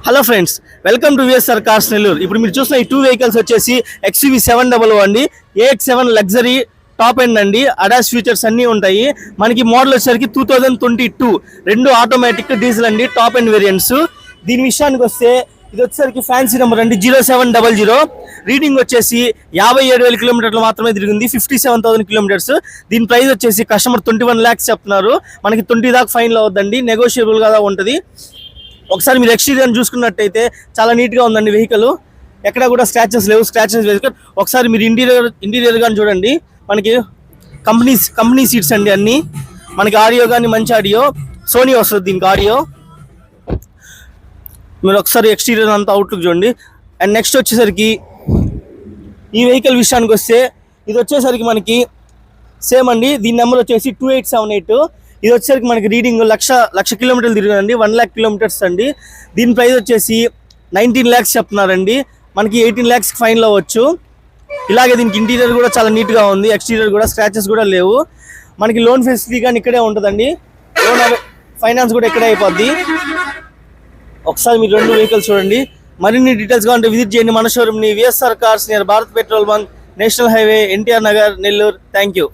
Hello friends, welcome to VSR cars Nellore. ఇప్పుడు మీరు చూసిన ఈ 2 వెహికల్స్ వచ్చేసి XUV 700 అండి. AX7 లగ్జరీ టాప్ ఎండ్ అండి. అడాస్ ఫీచర్స్ అన్నీ ఉంటాయి. మనకి మోడల్ వచ్చేసరికి 2022 రెండు ఆటోమేటిక్ డీజిల్ అండి, టాప్ ఎండ్ వేరియంట్స్. దీని విషయానికి వస్తే ఇది వచ్చేసరికి ఫ్యాన్సీ నెంబర్ అండి, 0700. రీడింగ్ వచ్చేసి 57,000 కిలోమీటర్లు మాత్రమే తిరిగింది, 57,000 కిలోమీటర్స్. దీని ప్రైస్ వచ్చేసి కస్టమర్ 21 lakhs చెప్తున్నారు. మనకి 20 దాకా ఫైన్ లో అవుద్దండి, నెగోషియబుల్ గా ఉంటుంది. ఒకసారి మీరు ఎక్స్టీరియర్ చూసుకున్నట్టయితే చాలా నీట్గా ఉందండి వెహికల్, ఎక్కడ కూడా స్క్రాచెస్ లేవు. స్క్రాచెస్ వెహికల్ ఒకసారి మీరు ఇంటీరియర్ కానీ చూడండి. మనకి కంపెనీ సీట్స్ అండి అన్నీ. మనకి ఆడియో కానీ మంచి ఆడియో, సోనీ వస్తుంది దీనికి ఆడియో. మీరు ఒకసారి ఎక్స్టీరియర్ అంతా అవుట్లుక్ చూడండి. అండ్ నెక్స్ట్ వచ్చేసరికి ఈ వెహికల్ విషయానికి వస్తే ఇది వచ్చేసరికి మనకి సేమ్ అండి. దీని నెంబర్ వచ్చేసి 2878. ఇది వచ్చేసరికి మనకి రీడింగ్ లక్ష కిలోమీటర్లు తిరిగిందండి, 1 lakh కిలోమీటర్స్ అండి. దీని ప్రైస్ వచ్చేసి 19 lakhs చెప్తున్నారండి. మనకి 18 lakhs ఫైన్లో అవ్వచ్చు. ఇలాగే దీనికి ఇంటీరియర్ కూడా చాలా నీట్గా ఉంది, ఎక్స్టీరియర్ కూడా స్క్రాచెస్ కూడా లేవు. మనకి లోన్ ఫెసిలిటీ కానీ ఇక్కడే ఉంటుందండి, లోన్ ఫైనాన్స్ కూడా ఇక్కడే అయిపోద్ది. ఒకసారి మీరు రెండు వెహికల్స్ చూడండి. మరిన్ని డీటెయిల్స్ కావాలంటే విజిట్ చేయండి మన షోరూమ్ని, VSR cars near Bharat petrol bunk, national highway, NTR Nagar, Nellore. Thank you.